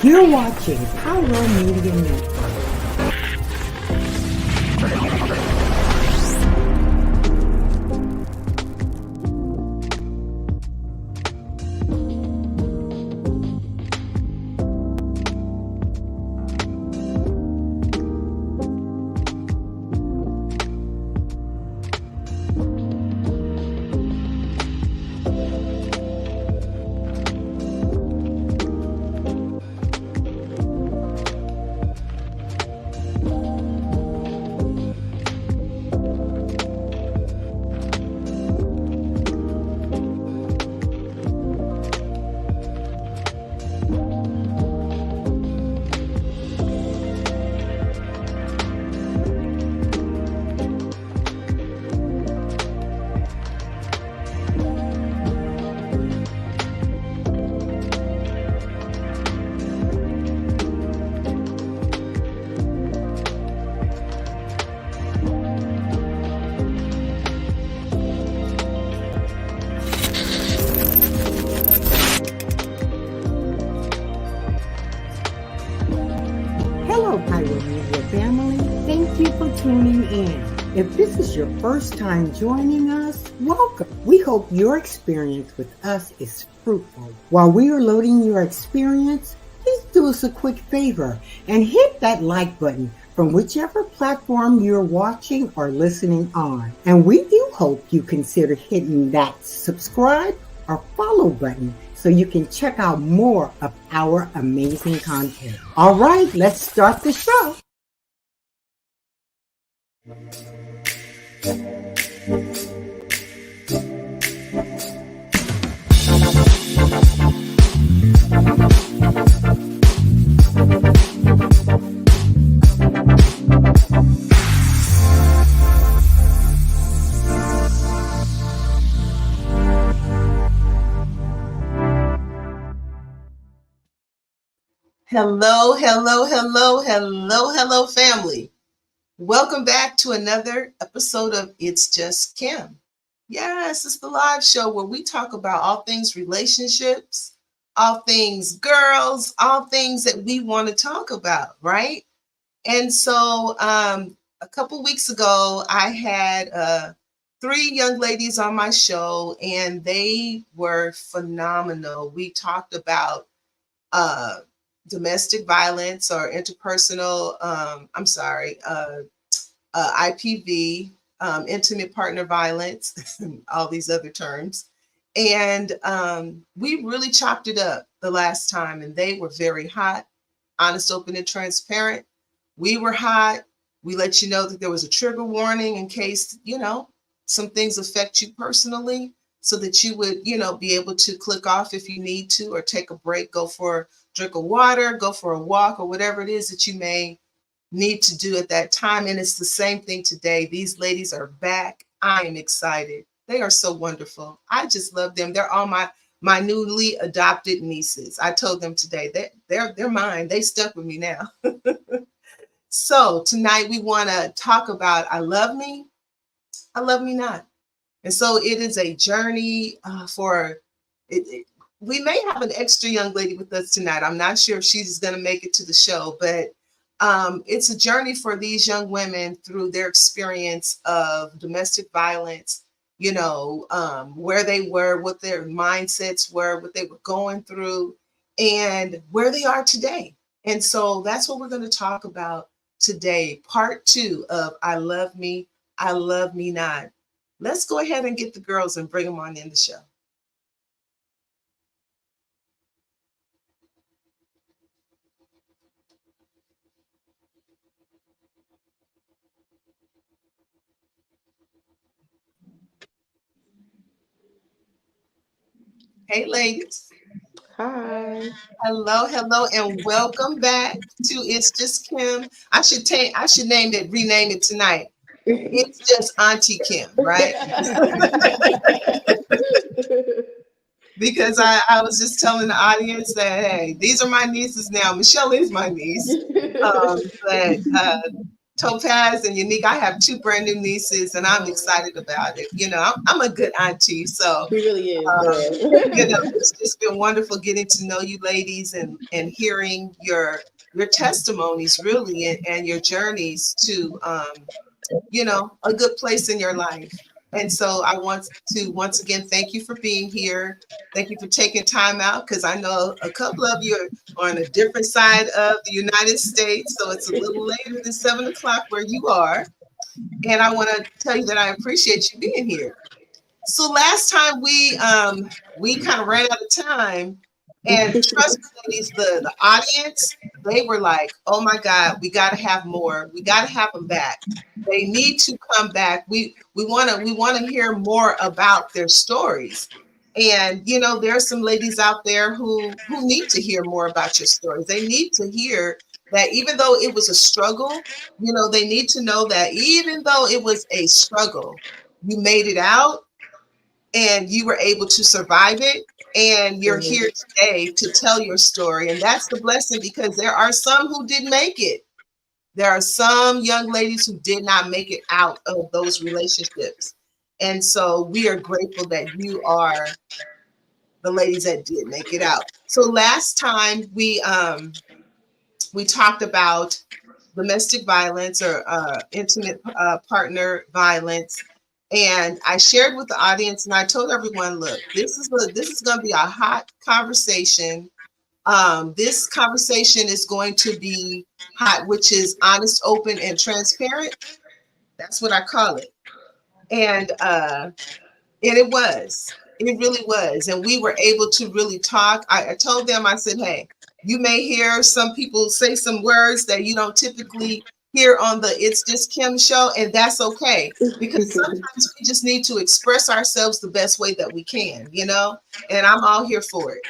You're watching Pyro Media Network. Hello, Pyro Media family. Thank you for tuning in. If this is your first time joining us, welcome. We hope your experience with us is fruitful. While we are loading your experience, please do us a quick favor and hit that like button from whichever platform you're watching or listening on. And we do hope you consider hitting that subscribe or follow button so you can check out more of our amazing content. All right, let's start the show. Hello, family. Welcome back to another episode of It's Just Kim. Yes, it's the live show where we talk about all things relationships, all things girls, all things that we want to talk about, right? And so a couple weeks ago, I had 3 young ladies on my show, and they were phenomenal. We talked about domestic violence or interpersonal, IPV, intimate partner violence, all these other terms. And we really chopped it up the last time, and they were very hot, honest, open, and transparent. We were hot. We let you know that there was a trigger warning in case, some things affect you personally, so that you would, be able to click off if you need to, or take a break, go for a drink of water, go for a walk, or whatever it is that you may need to do at that time. And it's the same thing today. These ladies are back. I am excited. They are so wonderful. I just love them. They're all my newly adopted nieces. I told them today that they're mine. They stuck with me now. So tonight we want to talk about I love me not. And so it is a journey for it. We may have an extra young lady with us tonight. I'm not sure if she's going to make it to the show, but it's a journey for these young women through their experience of domestic violence, where they were, what their mindsets were, what they were going through, and where they are today. And so that's what we're going to talk about today, part 2 of I love me not. Let's go ahead and get the girls and bring them on in the show. Hey, ladies. Hi. Hello, and welcome back to It's Just Kim. I should rename it tonight. It's just Auntie Kim, right? Because I was just telling the audience that, hey, these are my nieces now. Michelle is my niece. But Topaz and Yaneek. I have two brand new nieces, and I'm excited about it. I'm a good auntie, so She really is, girl. it's just been wonderful getting to know you ladies and hearing your testimonies, really, and your journeys to a good place in your life. And so I want to once again thank you for being here. Thank you for taking time out, because I know a couple of you are on a different side of the United States, so it's a little later than 7 o'clock where you are. And I want to tell you that I appreciate you being here. So last time we kind of ran out of time, and trust me, ladies, the audience, they were like, "Oh my God, we got to have more. We got to have them back. They need to come back. We want to hear more about their stories." And there are some ladies out there who need to hear more about your stories. They need to hear that even though it was a struggle, they need to know that even though it was a struggle, you made it out and you were able to survive it, and you're here today to tell your story. And that's the blessing, because there are some who didn't make it. There are some young ladies who did not make it out of those relationships. And so we are grateful that you are the ladies that did make it out. So last time we talked about domestic violence, or intimate partner violence. And I shared with the audience, and I told everyone, look, this is going to be a hot conversation. This conversation is going to be hot, which is honest, open, and transparent. That's what I call it. And it was. It really was. And we were able to really talk. I told them, I said, hey, you may hear some people say some words that you don't typically hear on the It's Just Kim show, and that's okay, because sometimes we just need to express ourselves the best way that we can, and I'm all here for it.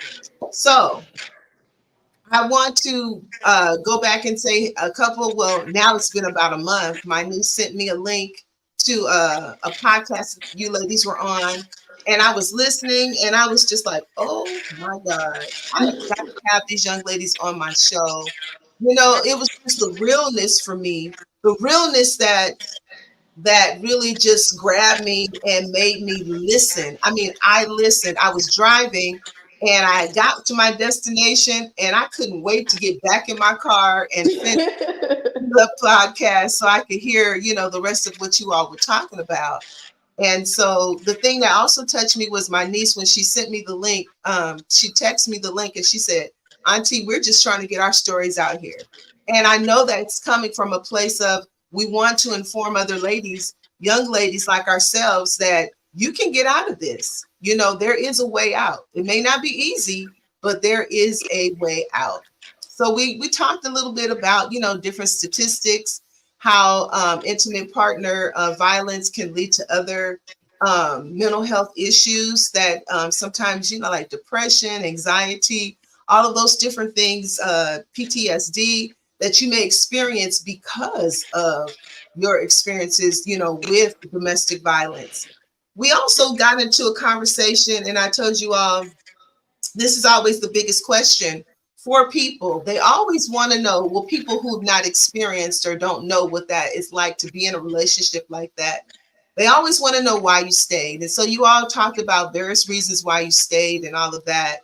So I want to go back and say well, now it's been about a month. My niece sent me a link to a podcast you ladies were on, and I was listening, and I was just like, oh my God, I have got to have these young ladies on my show. It was just the realness for me, the realness that really just grabbed me and made me listen. I mean, I listened. I was driving, and I got to my destination, and I couldn't wait to get back in my car and finish the podcast so I could hear, the rest of what you all were talking about. And so the thing that also touched me was my niece, when she sent me the link, she texted me the link, and she said, Auntie, we're just trying to get our stories out here. And I know that it's coming from a place of, we want to inform other ladies, young ladies like ourselves, that you can get out of this. There is a way out. It may not be easy, but there is a way out. So we talked a little bit about, different statistics, how intimate partner violence can lead to other mental health issues that sometimes, like depression, anxiety, all of those different things, PTSD, that you may experience because of your experiences, with domestic violence. We also got into a conversation, and I told you all, this is always the biggest question for people. They always want to know, well, people who've not experienced or don't know what that is like to be in a relationship like that, they always want to know why you stayed. And so you all talked about various reasons why you stayed and all of that.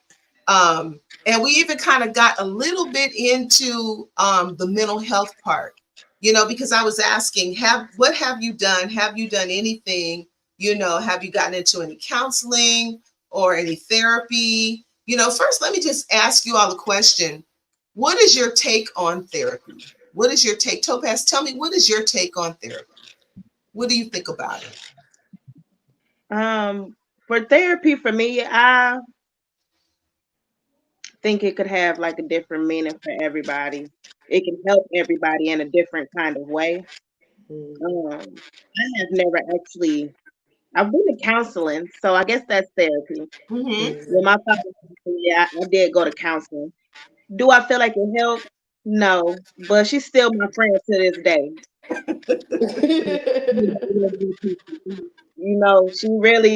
And we even kind of got a little bit into the mental health part, because I was asking, what have you done? Have you done anything? Have you gotten into any counseling or any therapy? First, let me just ask you all a question. What is your take on therapy? What is your take? Topaz, tell me, what is your take on therapy? What do you think about it? For therapy, for me, I think it could have like a different meaning for everybody. It can help everybody in a different kind of way. I have never actually, I've been to counseling, so I guess that's therapy. Mm-hmm. When my father, yeah, I did go to counseling. Do I feel like it helped? No, but she's still my friend to this day.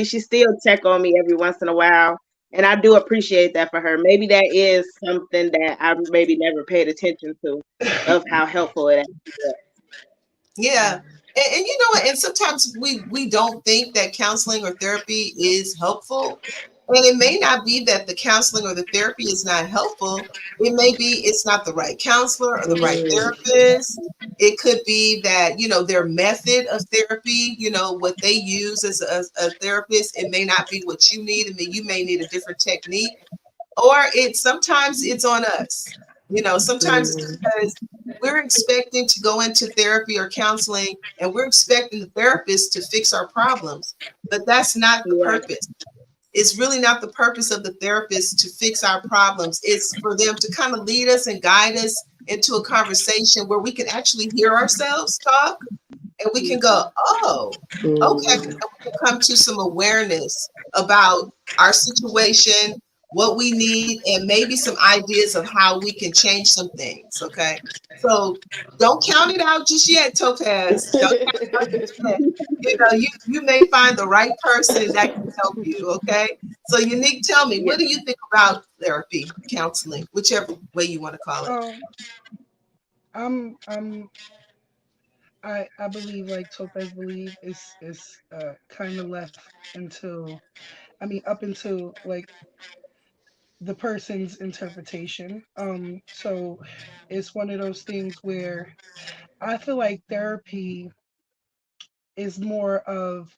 She still check on me every once in a while. And I do appreciate that for her. Maybe that is something that I maybe never paid attention to, of how helpful it actually is. Yeah. And you know what? And sometimes we don't think that counseling or therapy is helpful. And it may not be that the counseling or the therapy is not helpful. It may be it's not the right counselor or the right therapist. It could be that, their method of therapy, what they use as a therapist, it may not be what you need. I mean, you may need a different technique. Or sometimes it's on us. Sometimes it's because we're expecting to go into therapy or counseling and we're expecting the therapist to fix our problems. But that's not the Right. purpose. It's really not the purpose of the therapist to fix our problems. It's for them to kind of lead us and guide us into a conversation where we can actually hear ourselves talk and we can go, oh, okay, and we can come to some awareness about our situation, what we need, and maybe some ideas of how we can change some things. Okay. So don't count it out just yet, Topaz. Don't count it out just yet. You may find the right person that can help you. Okay. So Yaneek, tell me, Yeah. what do you think about therapy, counseling, whichever way you want to call it? I'm I believe like Topaz believe is kind of left until I mean up until like the person's interpretation. So it's one of those things where I feel like therapy is more of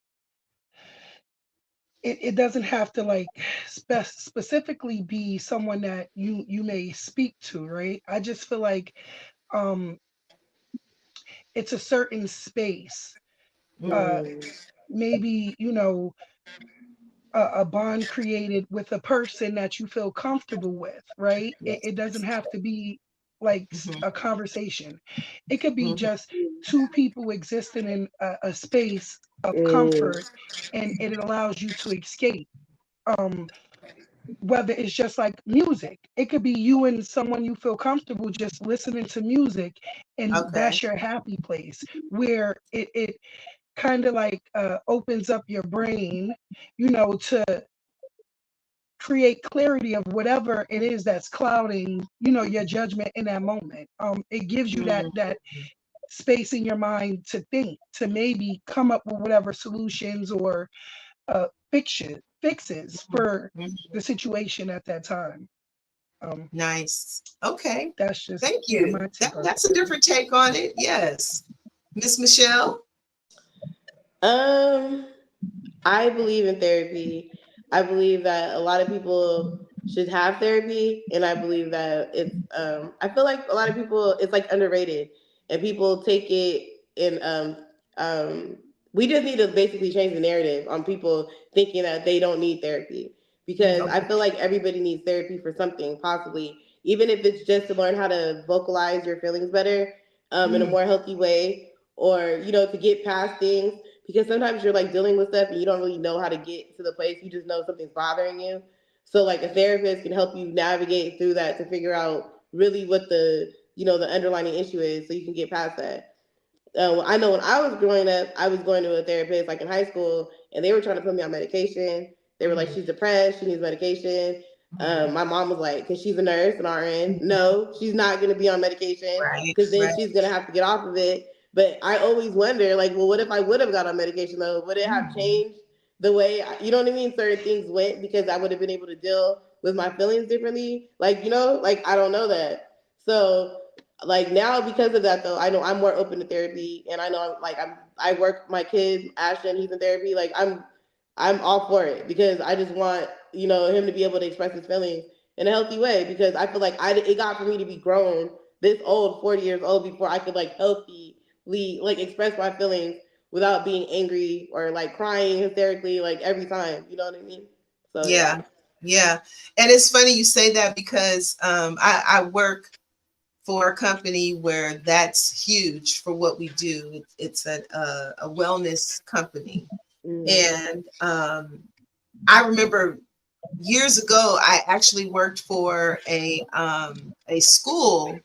it doesn't have to like specifically be someone that you may speak to, right? I just feel like um it's a certain space. Uh maybe, a bond created with a person that you feel comfortable with, right? It Yes. doesn't have to be like Hmm. a conversation. It could be Hmm. just two people existing in a space of Mm, comfort, and it allows you to escape. Um, Whether it's just like music, it could be you and someone you feel comfortable just listening to music, and Okay. that's your happy place where it kind of like opens up your brain, to create clarity of whatever it is that's clouding, your judgment in that moment. It gives you that Mhm. space in your mind to think, to maybe come up with whatever solutions or fixes for Mhm. the situation at that time. Um, Nice. Okay. that's just, Thank yeah, you. my That, take on that's a therapy. different take on it. Yes. Miss Michelle? Um, I believe in therapy. I believe that a lot of people should have therapy, and I believe that it's. I feel like a lot of people it's like underrated, and people take it and um. We just need to basically change the narrative on people thinking that they don't need therapy because I Okay. feel like everybody needs therapy for something, possibly even if it's just to learn how to vocalize your feelings better, in a Mm, more healthy way, or to get past things because sometimes you're like dealing with stuff and you don't really know how to get to the place. You just know something's bothering you. So like a therapist can help you navigate through that to figure out really what the underlying issue is, so you can get past that. I know when I was growing up, I was going to a therapist like in high school, and they were trying to put me on medication. They were like, mhm, "She's depressed. She needs medication." mhm. My mom was like, "Because she's a nurse and RN, no, she's not going to be on medication Right, because then right. she's going to have to get off of it." But I always wonder, like, well, what if I would have got on medication though? Would it have changed the way you know what I mean? Certain things went because I would have been able to deal with my feelings differently. Like like I don't know that. So like now because of that though, I know I'm more open to therapy, and I know I work my kid Ashton, he's in therapy. Like I'm all for it because I just want him to be able to express his feelings in a healthy way because I feel like it got for me to be grown this old 40 years old before I could like healthily like express my feelings without being angry or like crying hysterically like every time, you know what I mean? So yeah. Yeah, yeah. And it's funny you say that because I work for a company where that's huge for what we do. It's a wellness company. Mm-hmm. And I remember years ago, I actually worked for a school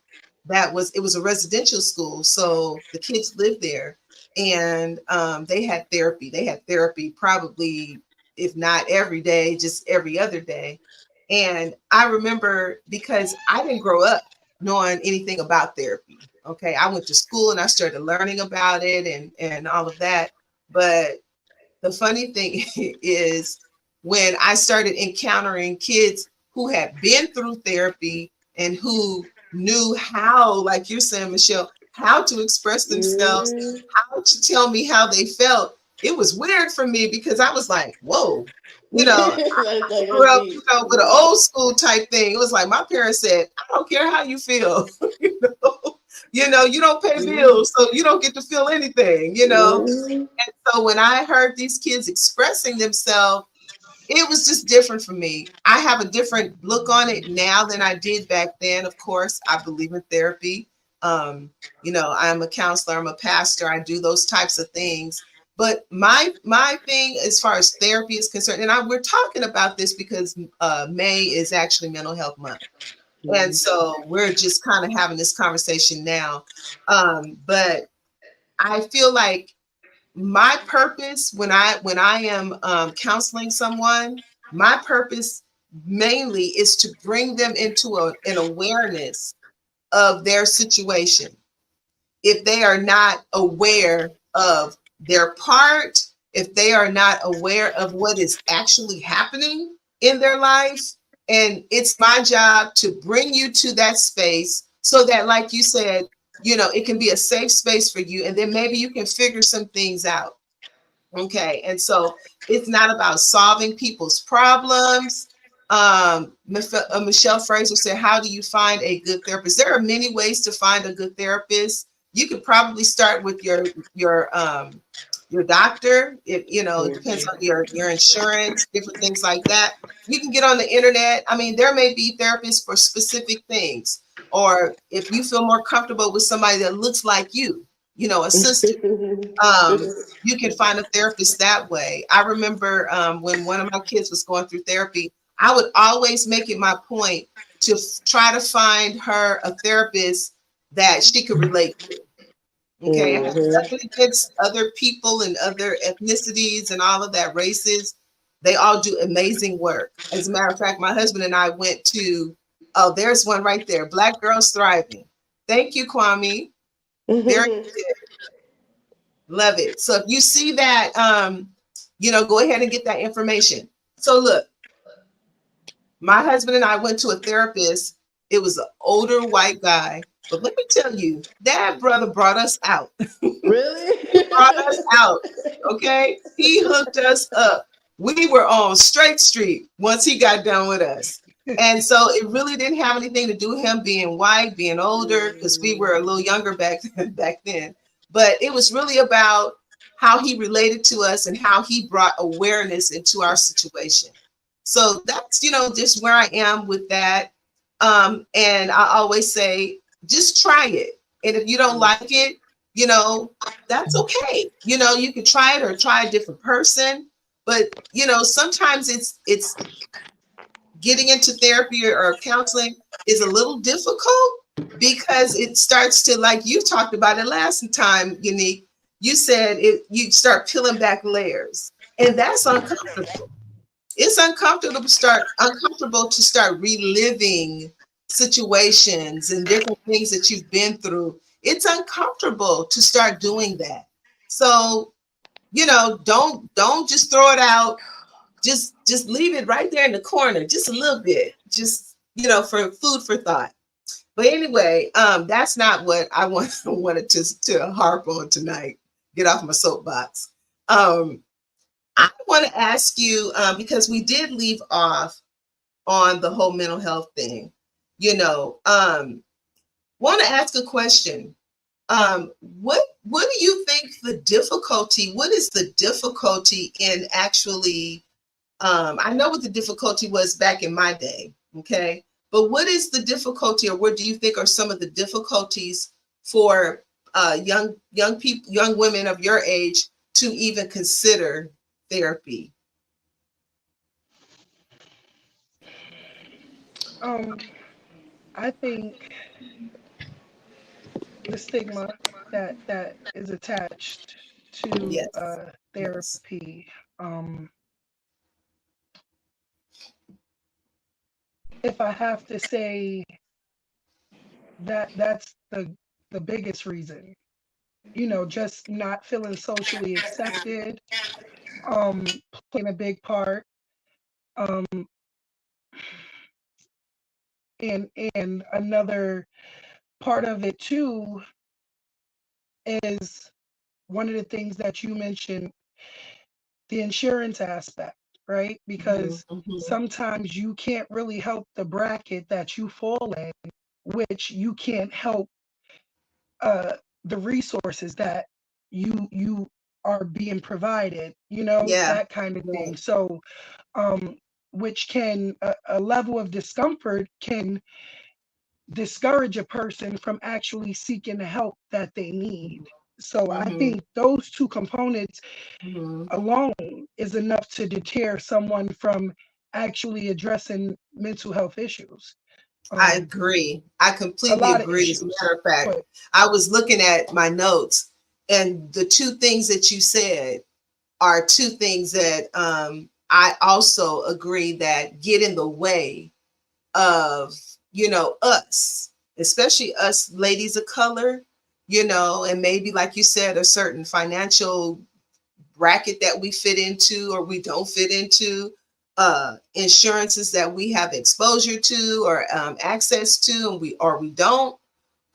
it was a residential school, so the kids lived there, and they had therapy. They had therapy probably, if not every day, just every other day. And I remember because I didn't grow up knowing anything about therapy. Okay, I went to school and I started learning about it and all of that. But the funny thing is when I started encountering kids who had been through therapy and who knew how, like you're saying, Michelle, how to express themselves, Mhm. how to tell me how they felt, it was weird for me because I was like, whoa, you know, That's like grew that's up, deep. with an old school type thing. It was like my parents said, I don't care how you feel, you know, you don't pay bills, so you don't get to feel anything, Mhm. so when I heard these kids expressing themselves, it was just different for me. I have a different look on it now than I did back then. Of course, I believe in therapy. Um, I'm a counselor, I'm a pastor, I do those types of things. But my thing as far as therapy is concerned, and we're talking about this because May is actually Mental Health Month. And so we're just kind of having this conversation now. But I feel like my purpose when I am counseling someone, my purpose mainly is to bring them into an awareness of their situation. If they are not aware of their part, if they are not aware of what is actually happening in their life, and it's my job to bring you to that space so that, like you said, it can be a safe space for you, and then maybe you can figure some things out. Okay, and so it's not about solving people's problems. Michelle Fraser said, "How do you find a good therapist?" There are many ways to find a good therapist. You could probably start with your doctor. It depends on your insurance, different things like that. You can get on the internet. I mean, there may be therapists for specific things, or if you feel more comfortable with somebody that looks like you, a sister. You can find a therapist that way. I remember when one of my kids was going through therapy, I would always make it my point to try to find her a therapist that she could relate to. Okay, I have Mhm. nothing against other people and other ethnicities and all of that, races. They all do amazing work. As a matter of fact, my husband and I went to, oh, there's one right there, Black Girls Thriving. Thank you, Kwame. Very love it. So if you see that, go ahead and get that information. So look, my husband and I went to a therapist. It was an older white guy, but let me tell you, that brother brought us out. He brought us Really? out. Okay, he hooked us up. We were on straight street once he got done with us. And so it really didn't have anything to do with him being white, being older, because we were a little younger back then. But it was really about how he related to us and how he brought awareness into our situation. So that's, just where I am with that. And I always say, just try it. And if you don't like it, you know, that's okay. You can try it or try a different person. But, sometimes it's getting into therapy or counseling is a little difficult because it starts to, like you talked about it last time, Yaneek, you said you start peeling back layers. And that's uncomfortable. It's uncomfortable to start reliving situations and different things that you've been through. It's uncomfortable to start doing that. So, don't just throw it out. Just leave it right there in the corner, just a little bit, just, for food for thought. But anyway, that's not what I wanted to harp on tonight. Get off my soapbox. I want to ask you, because we did leave off on the whole mental health thing, want to ask a question. What do you think what is the difficulty in actually, I know what the difficulty was back in my day, okay? But what is the difficulty, or what do you think are some of the difficulties for young people, young women of your age to even consider therapy? Um, I think the stigma that is attached to Yes. Yes. therapy. Um, if I have to say that's the biggest reason. You know, just not feeling socially accepted, playing a big part. Um, and another part of it too is one of the things that you mentioned, the insurance aspect, right? Mhm, Because mhm. sometimes you can't really help the bracket that you fall in, which you can't help uh, the resources that you are being provided, you know, Yeah. that kind of thing. Right. So, um, which can a level of discomfort can discourage a person from actually seeking the help that they need. So I Mhm, think those two components mhm. alone is enough to deter someone from actually addressing mental health issues. I Um, agree. I a completely lot of agree. As a issues. matter of fact, But I was looking at my notes, and the two things that you said are two things that I also agree that get in the way of, us, especially us ladies of color, and maybe, like you said, a certain financial bracket that we fit into or we don't fit into, insurances that we have exposure to or access to, and we don't.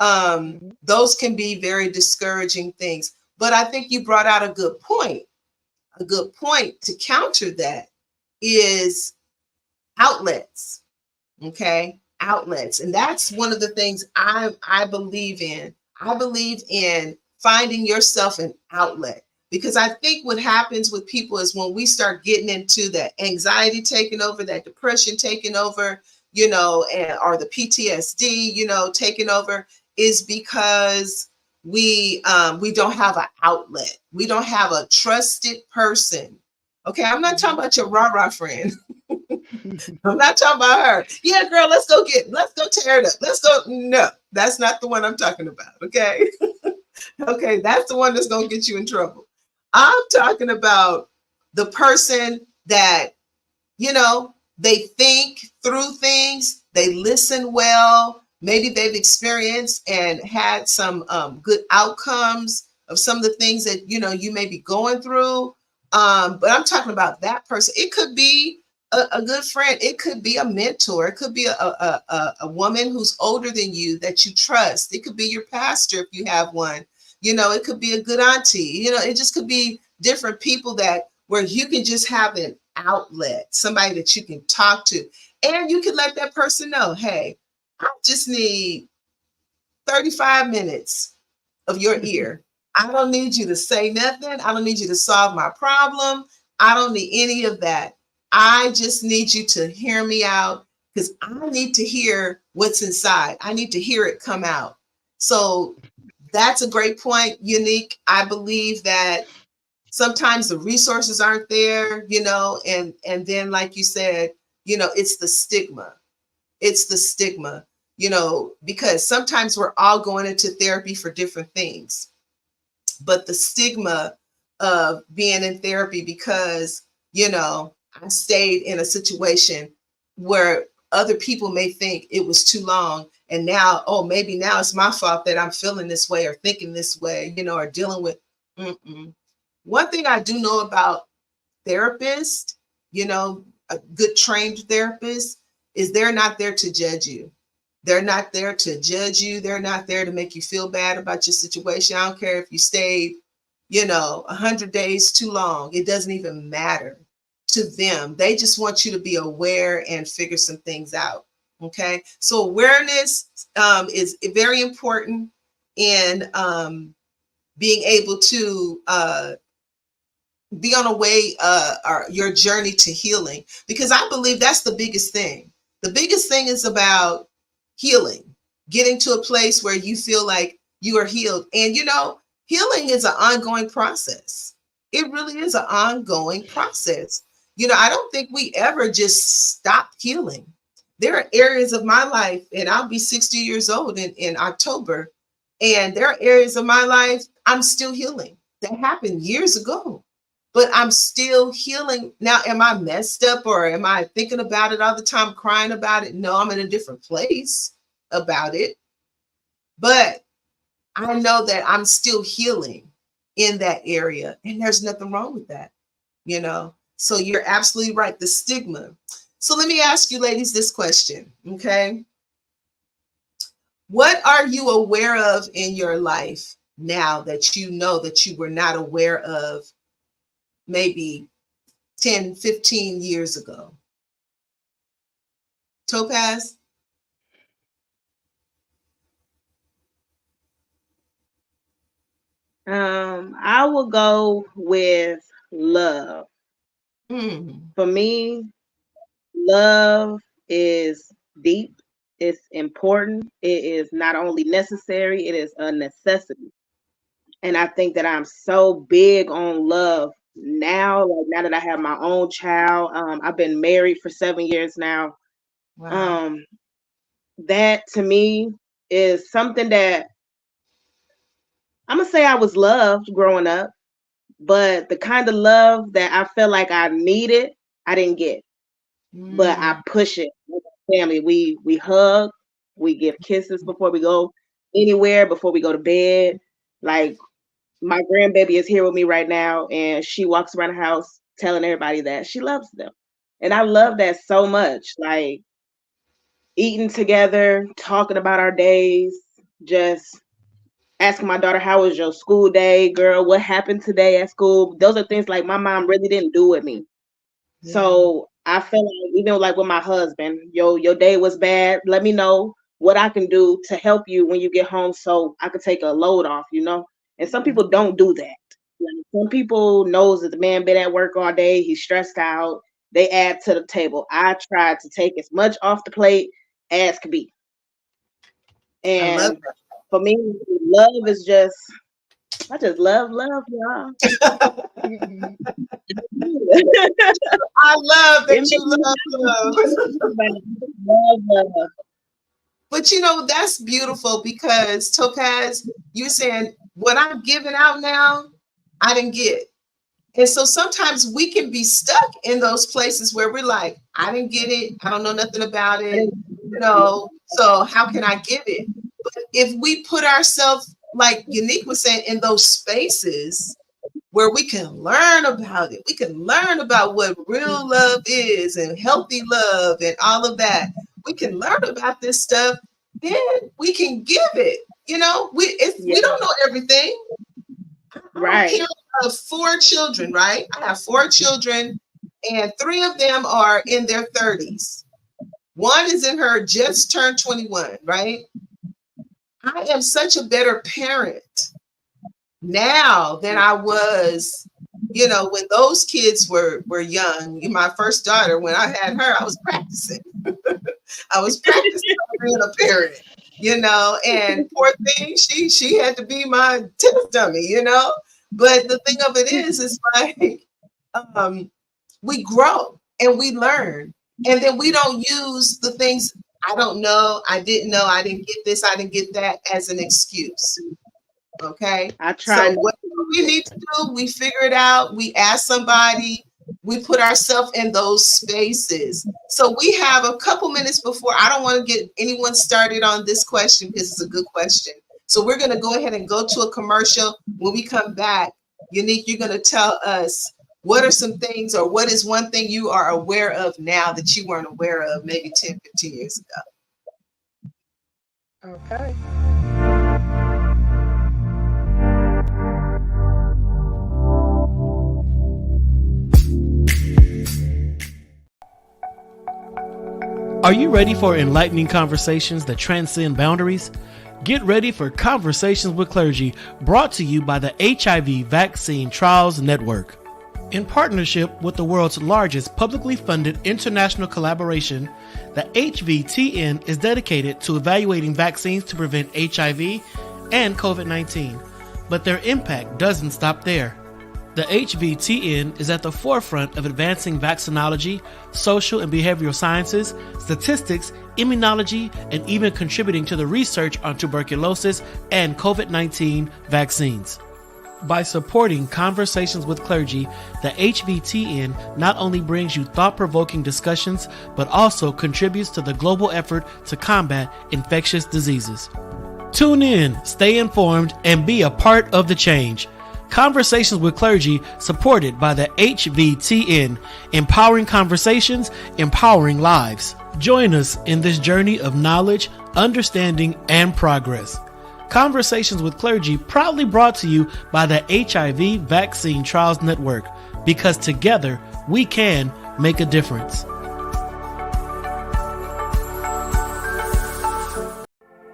mhm, Those can be very discouraging things. But I think you brought out a good point. A good point to counter that is outlets. Okay, outlets, and that's one of the things I believe in. I believe in finding yourself an outlet, because I think what happens with people is when we start getting into that anxiety taking over, that depression taking over, and or the PTSD, taking over, is because we don't have an outlet. We don't have a trusted person. Okay, I'm not talking mhm. about your rah-rah friend. I'm not talking about her. Yeah, girl, let's go tear it up. Let's go. No, that's not the one I'm talking about. Okay. Okay, that's the one that's gonna get you in trouble. I'm talking about the person that, they think through things, they listen well, maybe they've experienced and had some good outcomes of some of the things that you may be going through. But I'm talking about that person. It could be a good friend, it could be a mentor, it could be a woman who's older than you that you trust, it could be your pastor if you have one, it could be a good auntie, it just could be different people that where you can just have an outlet, somebody that you can talk to. And you can let that person know, hey, I just need 35 minutes of your ear. I don't need you to say nothing. I don't need you to solve my problem. I don't need any of that. I just need you to hear me out, because I need to hear what's inside. I need to hear it come out. So that's a great point, Yaneek. I believe that sometimes the resources aren't there, and then, like you said, it's the stigma. It's the stigma, because sometimes we're all going into therapy for different things, but the stigma of being in therapy because, I stayed in a situation where other people may think it was too long, and now, oh, maybe now it's my fault that I'm feeling this way or thinking this way, or dealing with. Mm-mm. One thing I do know about therapists, a good trained therapist, is they're not there to judge you. They're not there to judge you. They're not there to make you feel bad about your situation. I don't care if you stayed, 100 days too long. It doesn't even matter to them. They just want you to be aware and figure some things out. Okay. So awareness is very important in being able to be on a way or your journey to healing, because I believe that's the biggest thing. The biggest thing is about healing, getting to a place where you feel like you are healed. And healing is an ongoing process. It really is an ongoing process. I don't think we ever just stop healing. There are areas of my life, and I'll be 60 years old in October, and there are areas of my life I'm still healing that happened years ago, but I'm still healing. Now, am I messed up, or am I thinking about it all the time, crying about it? No, I'm in a different place about it. but I know that I'm still healing in that area, and there's nothing wrong with that, you know? So you're absolutely right, the stigma. So let me ask you ladies this question, okay? What are you aware of in your life now that you know that you were not aware of maybe 10, 15 years ago? Topaz? I will go with love. Mm. For me, love is deep, it's important, it is not only necessary, it is a necessity. And I think that I'm so big on love now, like now that I have my own child. I've been married for 7 years now. Wow. That to me is something that I'm gonna say I was loved growing up, but the kind of love that I felt like I needed, I didn't get. But I Mm. push it with my family. We hug, we give kisses before we go anywhere, before we go to bed. Like my grandbaby is here with me right now, and she walks around the house telling everybody that she loves them. And I love that so much. Like eating together, talking about our days, just asking my daughter, how was your school day, girl? What happened today at school? Those are things like my mom really didn't do with me. Yeah. So I feel like even like with my husband, your day was bad. Let me know what I can do to help you when you get home so I could take a load off, you know? And some people don't do that. Like, some people knows that the man been at work all day, he's stressed out. They add to the table. I try to take as much off the plate as could be. I love And for me, love is just I just love y'all. that. Mhm. I love It that makes you me love love. love. But you know, that's beautiful because Topaz, you're saying what I'm giving out now, I didn't get. And so sometimes we can be stuck in those places where we're like, I didn't get it. I don't know nothing about it. You know, so how can I give it? But if we put ourselves, like Yaneek was saying, in those spaces where we can learn about it, we can learn about what real love is and healthy love and all of that. We can learn about this stuff, then we can give it. You know, Yeah, we don't know everything. I'm a right. parent of 4 children, right? I have 4 children, and 3 of them are in their 30s. One is in her just turned 21, right? I am such a better parent now than I was, you know, when those kids were young. My first daughter, when I had her, I was practicing. I was practicing being a parent, you know, and poor thing, she had to be my test dummy, you know. But the thing of it is like um, we grow and we learn, and then we don't use the things I don't know, I didn't know, I didn't get this, I didn't get that as an excuse. Okay. I try So not what we need to do, we figure it out, we ask somebody, we put ourselves in those spaces. So we have a couple minutes before. I don't want to get anyone started on this question because it's a good question. So we're going to go ahead and go to a commercial. When we come back, Yaneek, you're going to tell us what are some things or what is one thing you are aware of now that you weren't aware of maybe 10, 15 years ago. Okay. Are you ready for enlightening conversations that transcend boundaries? Get ready for Conversations with Clergy, brought to you by the HIV Vaccine Trials Network. In partnership with the world's largest publicly funded international collaboration, the HVTN is dedicated to evaluating vaccines to prevent HIV and COVID-19. But their impact doesn't stop there. The HVTN is at the forefront of advancing vaccinology, social and behavioral sciences, statistics, immunology, and even contributing to the research on tuberculosis and COVID-19 vaccines. By supporting Conversations with Clergy, the HVTN not only brings you thought-provoking discussions, but also contributes to the global effort to combat infectious diseases. Tune in, stay informed, and be a part of the change. Conversations with Clergy, supported by the HVTN, empowering conversations, empowering lives. Join us in this journey of knowledge, understanding, and progress. Conversations with Clergy, proudly brought to you by the HIV Vaccine Trials Network, because together we can make a difference.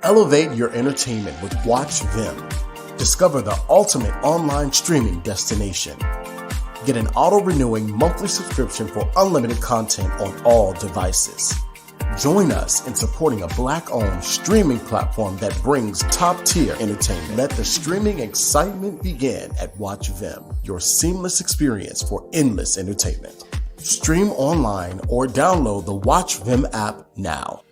Elevate your entertainment with Watch Vim. Discover the ultimate online streaming destination. Get an auto-renewing monthly subscription for unlimited content on all devices. Join us in supporting a Black-owned streaming platform that brings top-tier entertainment. Let the streaming excitement begin at Watch Vim, your seamless experience for endless entertainment. Stream online or download the Watch Vim app now.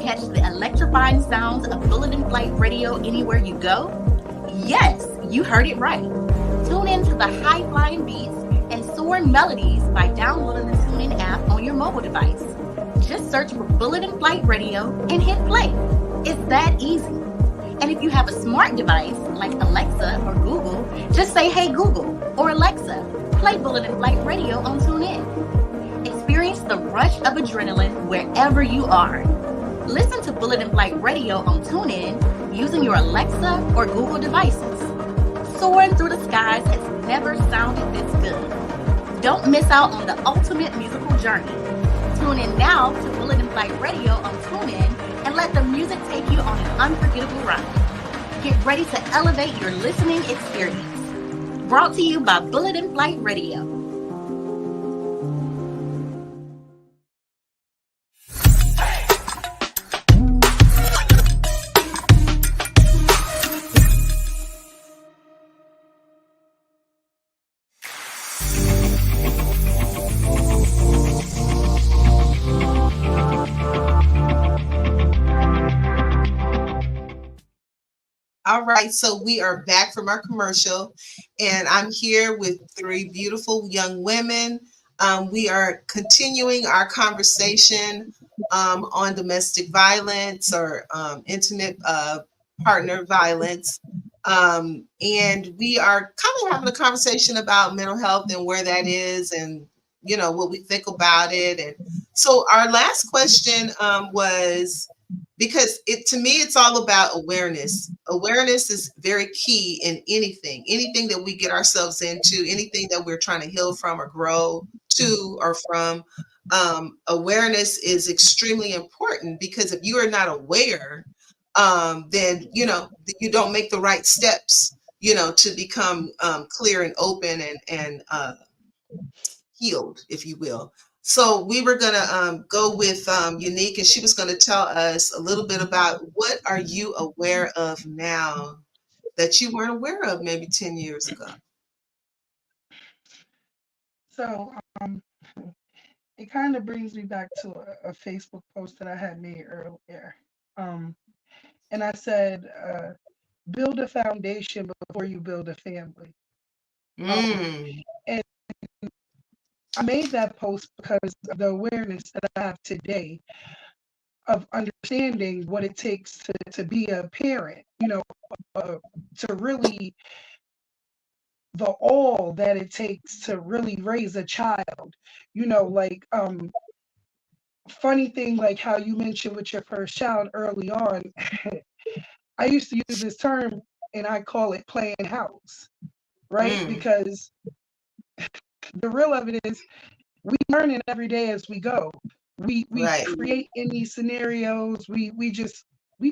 Catch the electrifying sounds of Bulletin Flight Radio anywhere you go? Yes, you heard it right. Tune in to the high-flying beats and soaring melodies by downloading the TuneIn app on your mobile device. Just search for Bulletin Flight Radio and hit play. It's that easy. And if you have a smart device like Alexa or Google, just say, "Hey Google," or "Alexa, play Bulletin Flight Radio on TuneIn." Experience the rush of adrenaline wherever you are. Listen to Bulletin Flight Radio on TuneIn using your Alexa or Google devices. Soaring through the skies has never sounded this good. Don't miss out on the ultimate musical journey. Tune in now to Bulletin Flight Radio on TuneIn and let the music take you on an unforgettable ride. Get ready to elevate your listening experience. Brought to you by Bulletin Flight Radio. All right, so we are back from our commercial, and I'm here with three beautiful young women. We are continuing our conversation on domestic violence or intimate partner violence. And we are kind of having a conversation about mental health and where that is and, you know, what we think about it. And so our last question was, because to me, it's all about awareness. Awareness is very key in anything that we get ourselves into, anything that we're trying to heal from or grow to or from. Awareness is extremely important, because if you are not aware, then, you know, you don't make the right steps, you know, to become clear and open and healed, if you will. So we were going to go with Yaneek, and she was going to tell us a little bit about what are you aware of now that you weren't aware of maybe 10 years ago. So it kind of brings me back to a Facebook post that I had made earlier. And I said, build a foundation before you build a family. And I made that post because of the awareness that I have today of understanding what it takes to be a parent, you know, to really the all that it takes to really raise a child, you know, like funny thing, like how you mentioned with your first child early on. I used to use this term and I call it playing house, right? Because the real of it is we learn it every day as we go. We create in these scenarios. We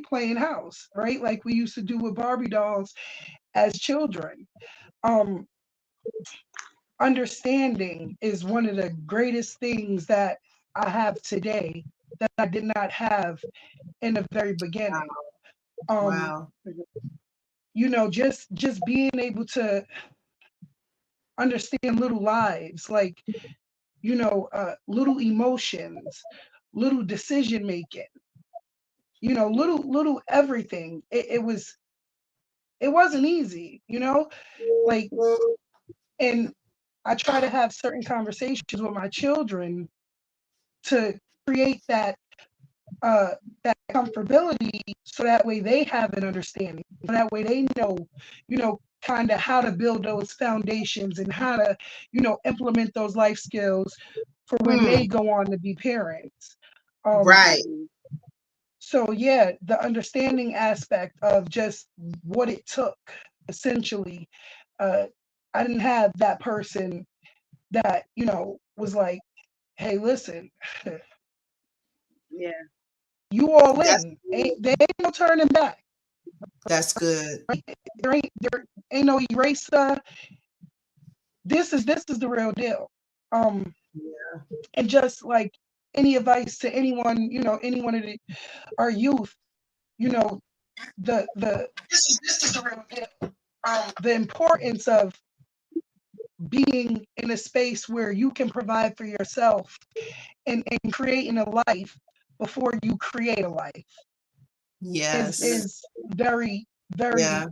playing house, right? Like we used to do with Barbie dolls as children. Understanding is one of the greatest things that I have today that I did not have in the very beginning. Wow. You know, just being able to understand little lives, like, you know, little emotions, little decision making, you know, little everything. It wasn't easy, you know, like, and I try to have certain conversations with my children to create that comfortability, so that way they have an understanding, so that way they know, you know, kind of how to build those foundations and how to, you know, implement those life skills for when they go on to be parents. Right. So yeah, the understanding aspect of just what it took, essentially. uh I didn't have that person that, you know, was like, hey, listen, Yeah. you all That's in. There ain't no turning back. that's good. There ain't no eraser. This is the real deal. Um, and just like any advice to anyone, you know, anyone of our youth, you know, this is the real deal. The importance of being in a space where you can provide for yourself, and creating a life before you create a life Yes. is very, very Yeah.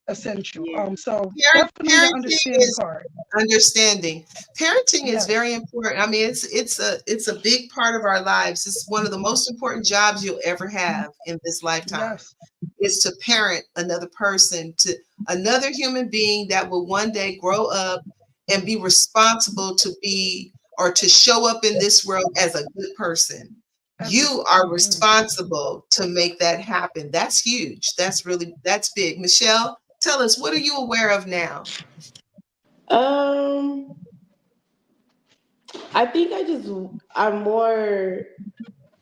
essential. Yeah. So definitely the Parenting understanding is part. understanding. Parenting is Yes, very important. I mean, it's a big part of our lives. It's one of the most important jobs you'll ever have in this lifetime. yes, Is to parent another person, to another human being that will one day grow up and be responsible to be or to show up in this world as a good person. You are absolutely. responsible to make that happen. That's huge. That's big. Michelle, tell us, what are you aware of now? Um, I think I'm more.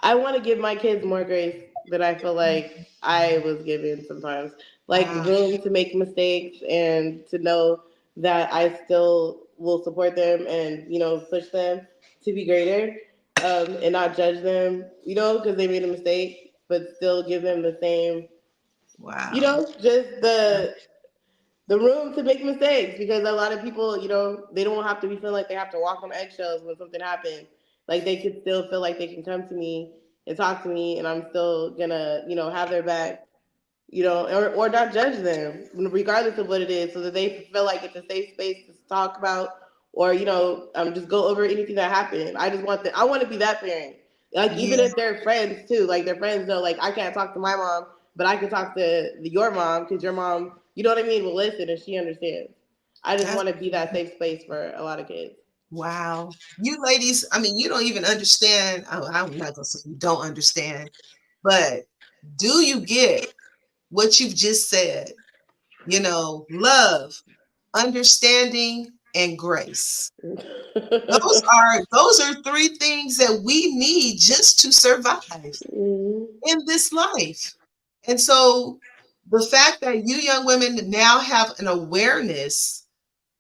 I want to give my kids more grace than I feel like I was given sometimes. Like Wow. room to make mistakes and to know that I still will support them and, you know, push them to be greater, and not judge them, you know, because they made a mistake, but still give them the same, you Wow. know, just the room to make mistakes, because a lot of people, you know, they don't have to be feeling like they have to walk on eggshells when something happens. Like they could still feel like they can come to me and talk to me, and I'm still gonna, you know, have their back, you know, or not judge them, regardless of what it is, so that they feel like it's a safe space to talk about, or, you know, just go over anything that happened. I want to be that parent. Like even Yeah, if they're friends too, like their friends know, like I can't talk to my mom, but I can talk to your mom because your mom, you know what I mean, will listen and she understands. I just that's want to be that safe space for a lot of kids. wow. You ladies, I mean, you don't even understand. I'm not gonna say you don't understand, but do you get what you've just said? You know, love, understanding, and grace. Those are three things that we need just to survive Mhm. in this life. And so the fact that you young women now have an awareness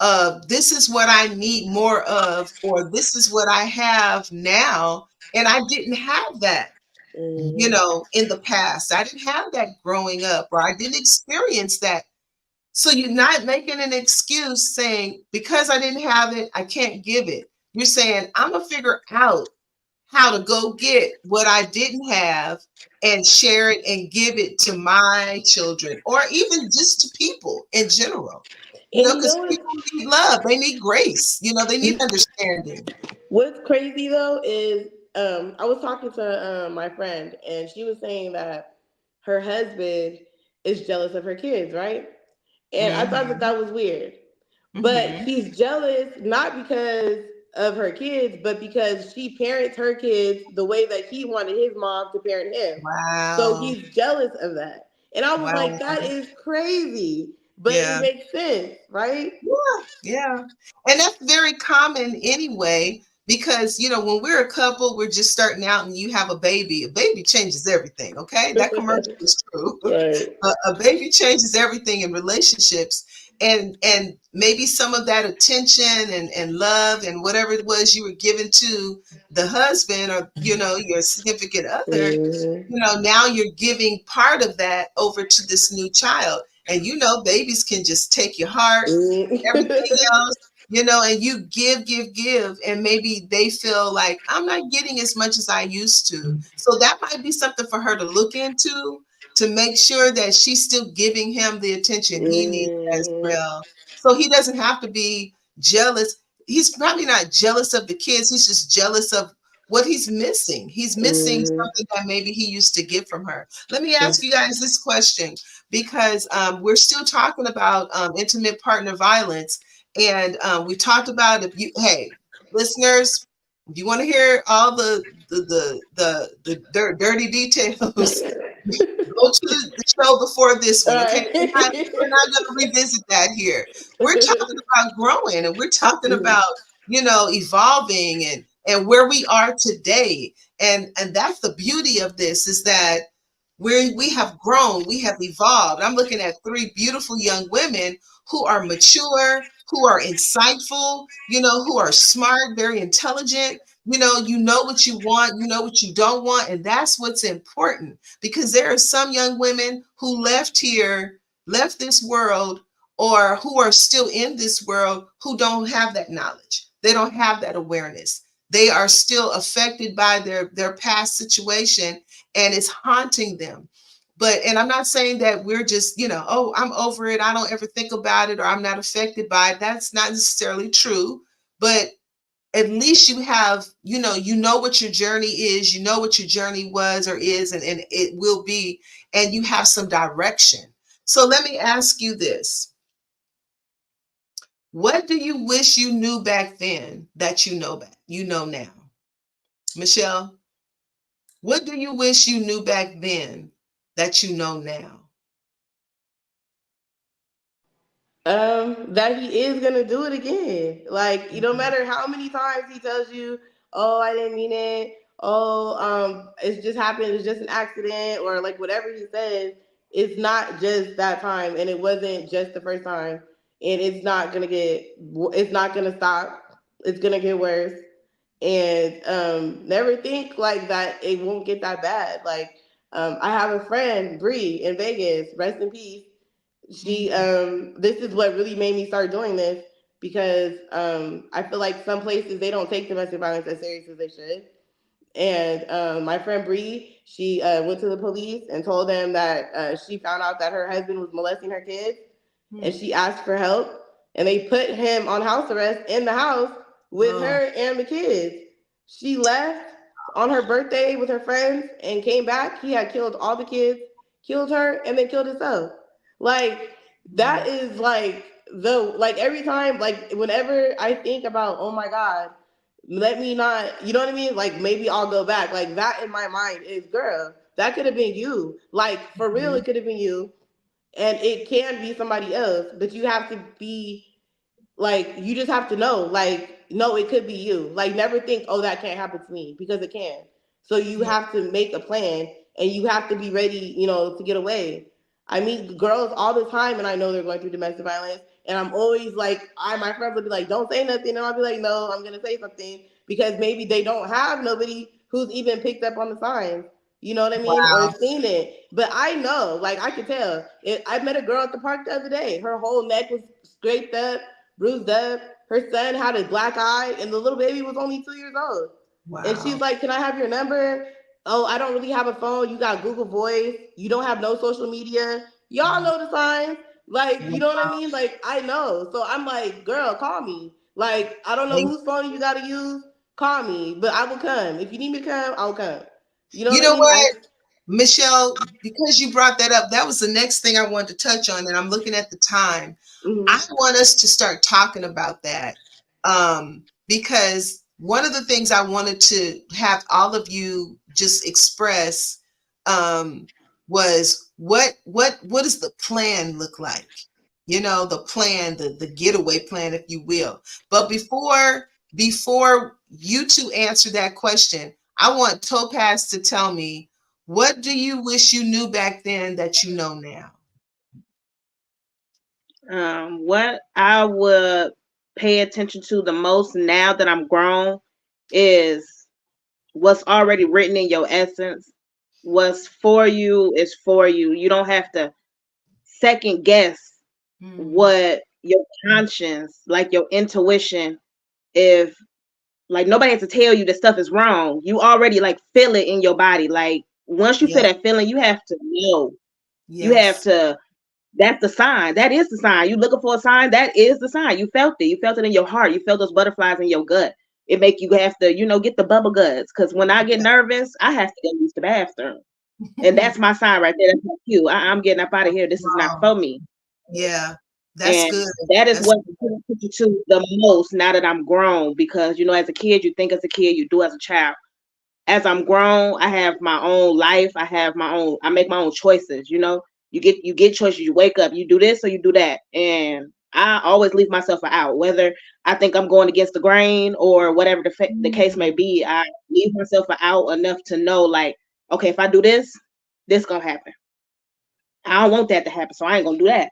of this is what I need more of, or this is what I have now, and I didn't have that, you Mhm. know, in the past. I didn't have that growing up, or I didn't experience that. So you're not making an excuse saying, because I didn't have it, I can't give it. You're saying, I'm going to figure out how to go get what I didn't have and share it and give it to my children, or even just to people in general. You know, And you because know what? people need love, they need grace, you know, they need understanding. What's crazy though is, I was talking to my friend, and she was saying that her husband is jealous of her kids, right? And I thought that Mm-hmm. that was weird. But Mm-hmm. he's jealous not because of her kids, but because she parents her kids the way that he wanted his mom to parent him. So Wow. he's jealous of that. And I was Wow. like, that is crazy. But it Yeah. makes sense, right? Yeah. Yeah. And that's very common anyway, because, you know, when we're a couple, we're just starting out and you have a baby changes everything. Okay. That commercial is true. Right. A baby changes everything in relationships. and maybe some of that attention and love and whatever it was you were giving to the husband or your significant other, now you're giving part of that over to this new child. And babies can just take your heart, everything else, and you give, and maybe they feel like I'm not getting as much as I used to. So that might be something for her to look into, to make sure that she's still giving him the attention he needs as well. So he doesn't have to be jealous. He's probably not jealous of the kids. He's just jealous of what he's missing. He's missing something that maybe he used to get from her. Let me ask you guys this question, because we're still talking about intimate partner violence. And we talked about, hey, listeners, if you want to hear all the dirty details, go to the show before this one, okay? We're not going to revisit that here. We're talking about growing, and we're talking about, evolving and where we are today. And that's the beauty of this, is that we have grown, we have evolved. I'm looking at 3 beautiful young women who are mature, who are insightful, who are smart, very intelligent. You know what you want, you know what you don't want. And that's what's important, because there are some young women who left this world, or who are still in this world, who don't have that knowledge. They don't have that awareness. They are still affected by their past situation, and it's haunting them. And I'm not saying that we're just, oh, I'm over it, I don't ever think about it, or I'm not affected by it. That's not necessarily true. But at least you have, you know what your journey is, you know what your journey was or is, and it will be, and you have some direction. So let me ask you this. What do you wish you knew back then that you know now? Michelle, what do you wish you knew back then that you know now? That he is gonna do it again. Like, no matter how many times he tells you, "Oh, I didn't mean it," "Oh, it's just happened, it's just an accident," or like whatever he says, it's not just that time, and it wasn't just the first time, and it's not gonna stop. It's gonna get worse, and never think like that. It won't get that bad. Like, I have a friend, Bree, in Vegas. Rest in peace. She this is what really made me start doing this, because I feel like some places they don't take domestic violence as serious as they should. And my friend Bree, she went to the police and told them that she found out that her husband was molesting her kids, and she asked for help, and they put him on house arrest in the house with her and the kids. She left on her birthday with her friends and came back. He had killed all the kids, killed her, and then killed himself. Like, that is like every time, like whenever I think about, oh my God, let me not, you know what I mean? Like, maybe I'll go back. Like, that in my mind is, girl, that could have been you. Like, for real, it could have been you. And it can be somebody else, but you have to be like, you just have to know, like, no, it could be you. Like, never think, oh, that can't happen to me, because it can. So you have to make a plan, and you have to be ready, to get away. I meet girls all the time, and I know they're going through domestic violence, and I'm always like, my friends will be like, don't say nothing, and I'll be like, no, I'm gonna say something, because maybe they don't have nobody who's even picked up on the signs. You know what I mean? Wow. Or seen it. But I know, like, I could tell. I met a girl at the park the other day. Her whole neck was scraped up, bruised up. Her son had a black eye, and the little baby was only 2 years old. Wow. And she's like, can I have your number? Oh, I don't really have a phone. You got Google Voice. You don't have no social media. Y'all know the signs. Like, you know what I mean? Like, I know. So I'm like, girl, call me. Like, I don't know whose phone you got to use. Call me. But I will come. If you need me to come, I'll come. You know what I mean? Michelle, because you brought that up, that was the next thing I wanted to touch on, and I'm looking at the time. I want us to start talking about that, because one of the things I wanted to have all of you just express was what does the plan look like? The plan, the getaway plan, if you will. But before you two answer that question, I want Topaz to tell me, what do you wish you knew back then that you know now? What I would pay attention to the most now that I'm grown is what's already written in your essence. What's for you is for you. You don't have to second guess what your conscience, like your intuition, if like nobody has to tell you that stuff is wrong. You already like feel it in your body. Like once you feel Yep. that feeling, you have to know. You have Yes. to. That's the sign. That is the sign. You looking for a sign. That is the sign. You felt it. You felt it in your heart. You felt those butterflies in your gut. It make you have to, get the bubble guts. Because when I get nervous, I have to go use the bathroom, and that's my sign right there. That's my cue. I'm getting up out of here. This is not Wow. for me. Yeah. That's And good. that is That's what I pay attention to the most now that I'm grown. Because as a kid, you think as a kid, you do as a child. As I'm grown, I have my own life. I make my own choices. You get choices. You wake up, you do this or you do that. And I always leave myself out, whether I think I'm going against the grain or whatever the case may be. I leave myself out enough to know, like, okay, if I do this gonna happen. I don't want that to happen, so I ain't gonna do that.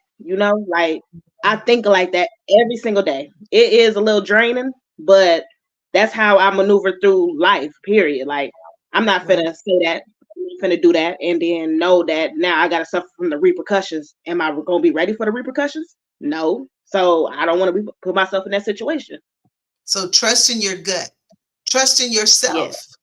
Like I think like that every single day. It is a little draining, but that's how I maneuver through life. Period. Like I'm not right. finna say that, I'm finna do that, and then know that now I gotta suffer from the repercussions. Am I gonna be ready for the repercussions? No. So I don't want to put myself in that situation. So trust in your gut. Trust in yourself. Yes.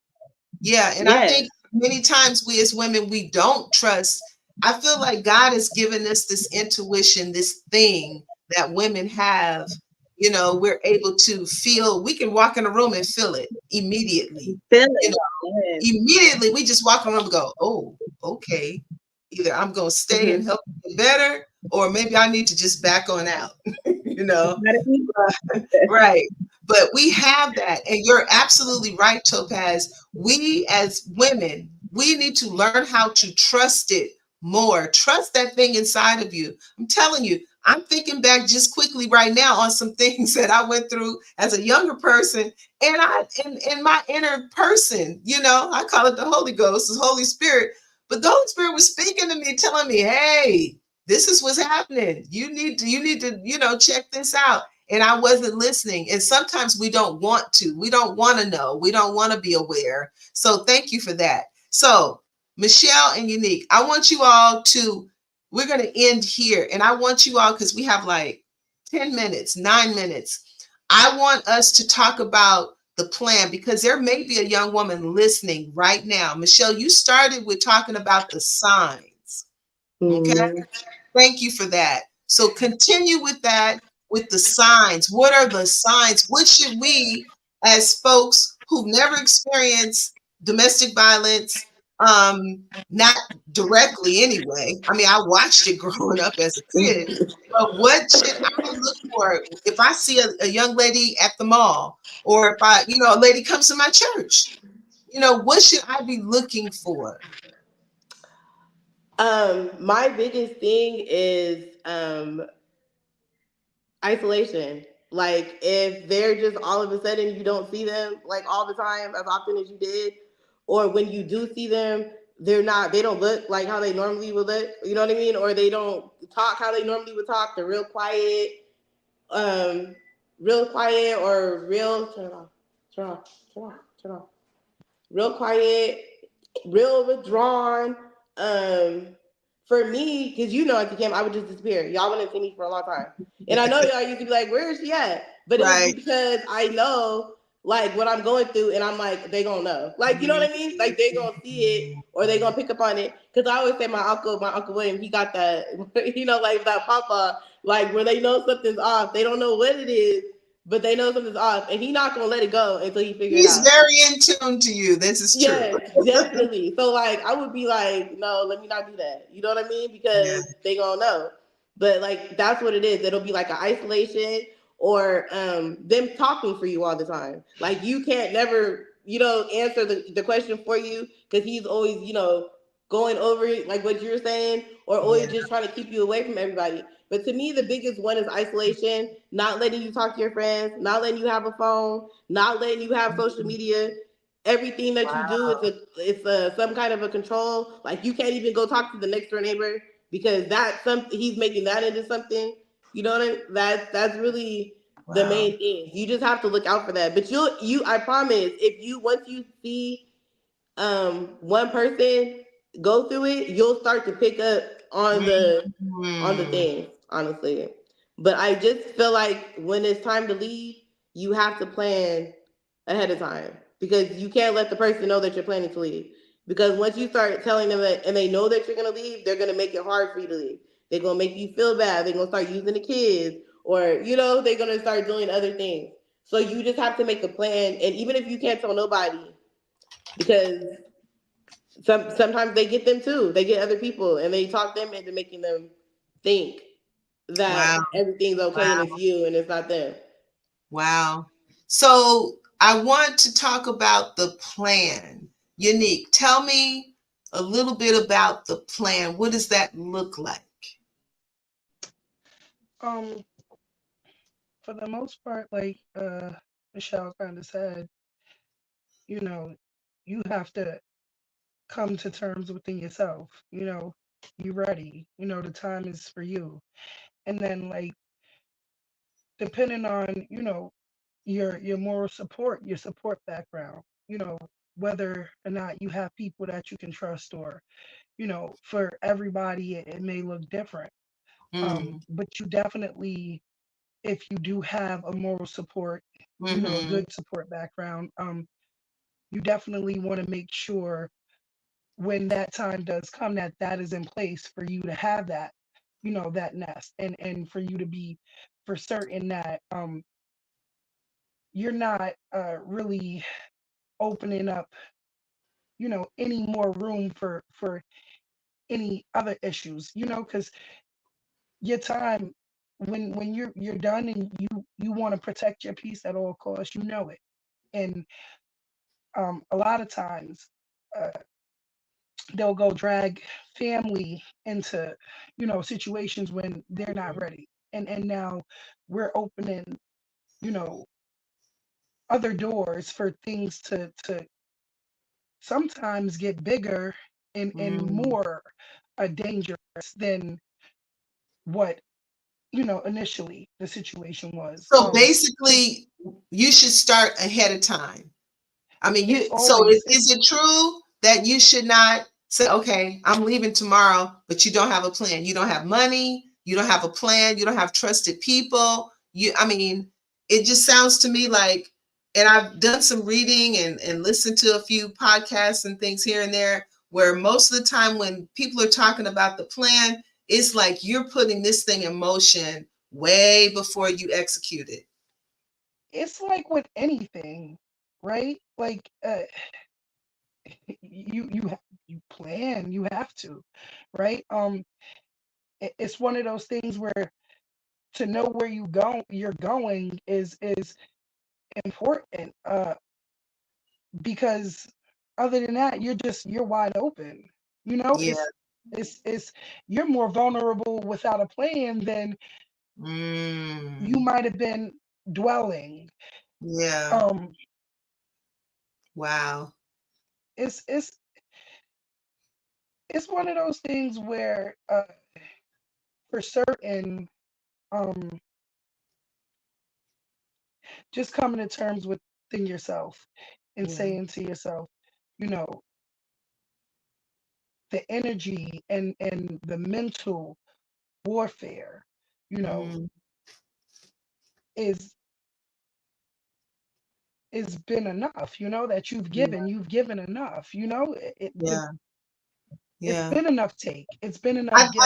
Yeah, and I Yes. think many times we as women we don't trust. I feel like God has given us this intuition, this thing that women have. We're able to feel. We can walk in a room and feel it immediately. Feel You it. know, Yes. immediately we just walk around and go, "Oh, okay. Either I'm going to stay and Mm-hmm. help you get better, or maybe I need to just back on out." you know, Right. But we have that. And you're absolutely right, Topaz. We as women, we need to learn how to trust it more. Trust that thing inside of you. I'm telling you, I'm thinking back just quickly right now on some things that I went through as a younger person. And in my inner person, I call it the Holy Ghost, the Holy Spirit. But the Holy Spirit was speaking to me, telling me, hey, this is what's happening. You need to, check this out, and I wasn't listening. And sometimes we don't want to. We don't want to know. We don't want to be aware. So thank you for that. So Michelle and Yaneek, I want you all to, we're going to end here. And I want you all, because we have like 10 minutes, 9 minutes. I want us to talk about the plan, because there may be a young woman listening right now. Michelle, you started with talking about the signs. Okay. Mhm. Thank you for that. So continue with that, with the signs. What are the signs? What should we, as folks who've never experienced domestic violence, not directly anyway. I mean, I watched it growing up as a kid. But what should I look for if I see a young lady at the mall, or if a lady comes to my church? What should I be looking for? My biggest thing is isolation. Like if they're just all of a sudden you don't see them like all the time as often as you did, or when you do see them, they don't look like how they normally would look. You know what I mean? Or they don't talk how they normally would talk. They're um, real quiet or real. Turn it off. Turn it off. Turn it off. Turn it off. Real quiet, real withdrawn. Um, for me, because at the camp, I would just disappear. Y'all wouldn't see me for a long time. And I know y'all used to be like, where is she at? But it was Right. because I know like what I'm going through, and I'm like, they gonna know. Like, you know what I mean? Like they gonna see it or they gonna pick up on it. Cause I always say my uncle William, he got that, like that papa, like where they know something's off. They don't know what it is, but they know something's off, and he not gonna let it go until he figure it He's out. very in tune to you. This is true. Yes, definitely. So like I would be like, no, let me not do that. You know what I mean? Yeah. Because they gonna know. But like that's what it is. It'll be like an isolation or them talking for you all the time. Like you can't never, answer the question for you because he's always, going over it, like what you're saying, or Yeah. always just trying to keep you away from everybody. But to me, the biggest one is isolation, not letting you talk to your friends, not letting you have a phone, not letting you have social media. Everything that you do is some kind of a control. Like you can't even go talk to the next door neighbor because that's something he's making that into something. You know what that's really the Wow. main thing. You just have to look out for that. But I promise, if you once you see one person go through it, you'll start to pick up on the things, honestly. But I just feel like when it's time to leave, you have to plan ahead of time, because you can't let the person know that you're planning to leave. Because once you start telling them that, and they know that you're going to leave, they're going to make it hard for you to leave. They're going to make you feel bad. They're going to start using the kids, or, they're going to start doing other things. So you just have to make a plan. And even if you can't tell nobody, because sometimes they get them too. They get other people and they talk them into making them think that Wow. everything's okay Wow. and it's you and it's not them. Wow. So I want to talk about the plan. Yaneek, tell me a little bit about the plan. What does that look like? Um, for the most part, like Michelle kind of said, you know, you have to come to terms within yourself. You ready. The time is for you. And then like depending on, your moral support, your support background, whether or not you have people that you can trust, or, for everybody it may look different. But you definitely, if you do have a moral support, a good support background, you definitely want to make sure when that time does come that that is in place for you to have that, that nest, and for you to be for certain that you're not really opening up, any more room for any other issues, because your time, when you're done and you want to protect your peace at all costs, it. And a lot of times uh, they'll go drag family into, situations when they're not ready. And now we're opening, you know, other doors for things to sometimes get bigger and more dangerous than what, initially the situation was. So basically, you should start ahead of time. I mean, It's so always is it true that you should not say, okay, I'm leaving tomorrow, but you don't have a plan? You don't have money, you don't have a plan, you don't have trusted people. I mean, it just sounds to me like, and I've done some reading and listened to a few podcasts and things here and there, where most of the time when people are talking about the plan, it's like you're putting this thing in motion way before you execute it. it's like with anything, right? Like you plan, you have to, right? It's one of those things where to know where you're going is important, because other than that you're wide open. Yeah. It's you're more vulnerable without a plan than you might have been dwelling. Yeah. um Wow. it's it's one of those things where for certain, um just coming to terms within yourself and Yeah. saying to yourself, you know the energy and the mental warfare, you know Mm, is been enough, that yeah. you've given enough, Yeah. it's Yeah. been enough take, it's been enough give.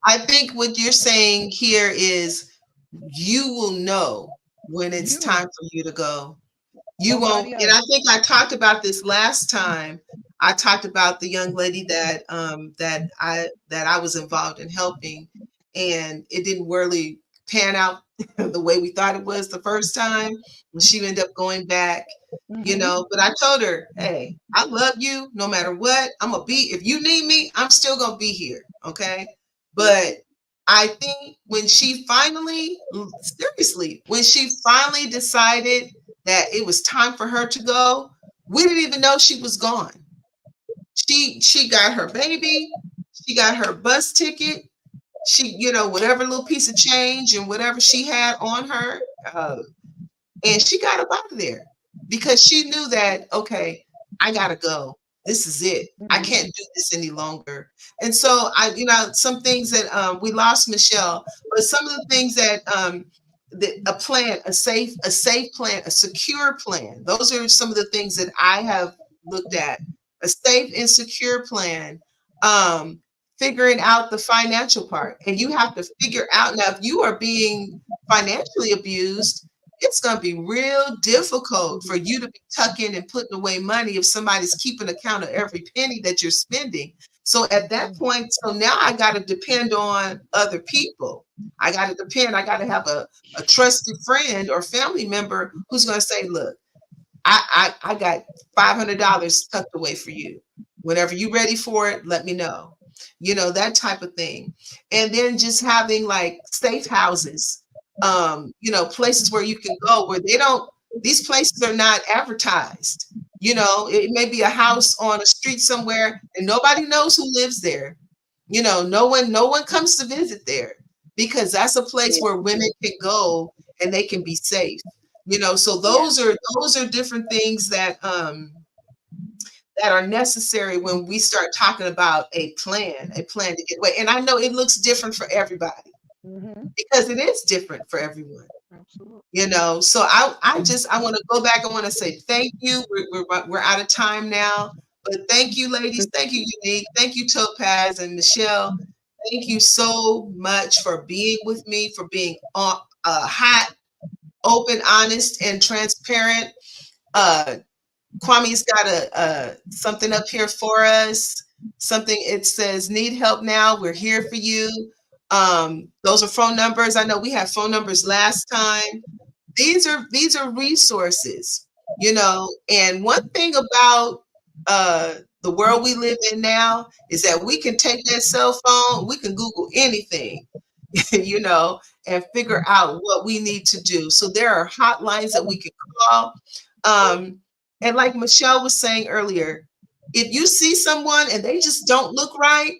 I think what you're saying here is you will know when it's You, time for you to go. You won't, nobody and I else. think I talked about this last time. I talked about the young lady that I was involved in helping, and it didn't really pan out the way we thought it was the first time. And she ended up going back, Hmm. but I told her, hey, I love you no matter what. I'm gonna be, if you need me, I'm still gonna be here. Okay. But I think when she finally, seriously, when she finally decided that it was time for her to go, we didn't even know she was gone. She got her baby, she got her bus ticket, she, you know, whatever little piece of change and whatever she had on her, and she got up out of there because she knew that, okay, I gotta go. This is it. I can't do this any longer. And so you know, some things that we lost Michelle, but some of the things that a plan, a safe plan, a secure plan. Those are some of the things that I have looked at. A safe and secure plan. Figuring out the financial part, and you have to figure out now if you are being financially abused, it's going to be real difficult for you to be tucking and putting away money if somebody's keeping account of every penny that you're spending. So at that point, so now I got to depend on other people. I got to have a trusted friend or family member who's going to say, look, I got $500 tucked away for you. Whenever you're ready for it, let me know. You know, that type of thing. And then just having like safe houses, you know, places where you can go where these places are not advertised. You know, it may be a house on a street somewhere and nobody knows who lives there. You know, no one comes to visit there because that's a place where women can go and they can be safe. You know, so those are different things that are necessary when we start talking about a plan to get away. And I know it looks different for everybody because it is different for everyone. Absolutely. You know, so I want to go back. I want to say thank you. We're out of time now, but thank you, ladies. Thank you, Yaneek. Thank you, Topaz and Michelle. Thank you so much for being with me, for being hot, open, honest, and transparent. Kwame's got something up here for us. Something, it says, need help now. We're here for you. Those are phone numbers. I know we had phone numbers last time. These are resources, you know. And one thing about the world we live in now is that we can take that cell phone, we can Google anything, you know, and figure out what we need to do. So there are hotlines that we can call. And like Michelle was saying earlier, if you see someone and they just don't look right,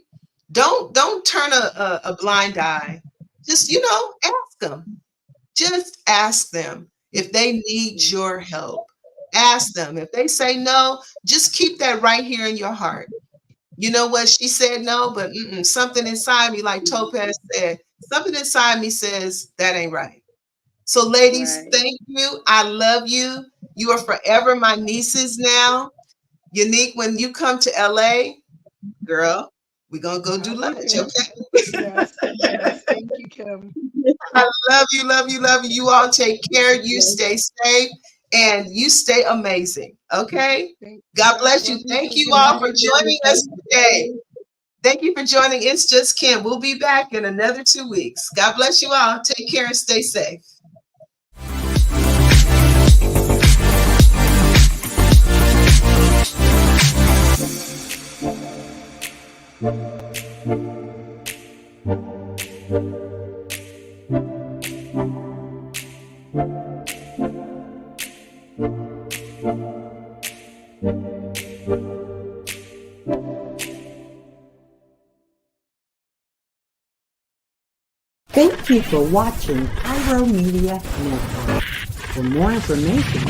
don't turn a blind eye. Just, you know, ask them. Just ask them if they need your help. Ask them. If they say no, just keep that right here in your heart. You know what? She said no, but something inside me, like Topaz said, something inside me says that ain't right. So ladies, thank you. I love you. You are forever my nieces now. Yaneek, when you come to LA, girl, we're going to go do lunch, okay? Yes, thank you, Kim. I love you, love you, love you. You all take care. You stay safe and you stay amazing, okay? God bless you. Thank you all for joining us today. Thank you for joining It's Just Kim. We'll be back in another 2 weeks. God bless you all. Take care and stay safe. Thank you for watching Pyro Media Network. For more information,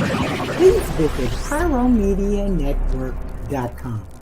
please visit pyromedianetwork.com.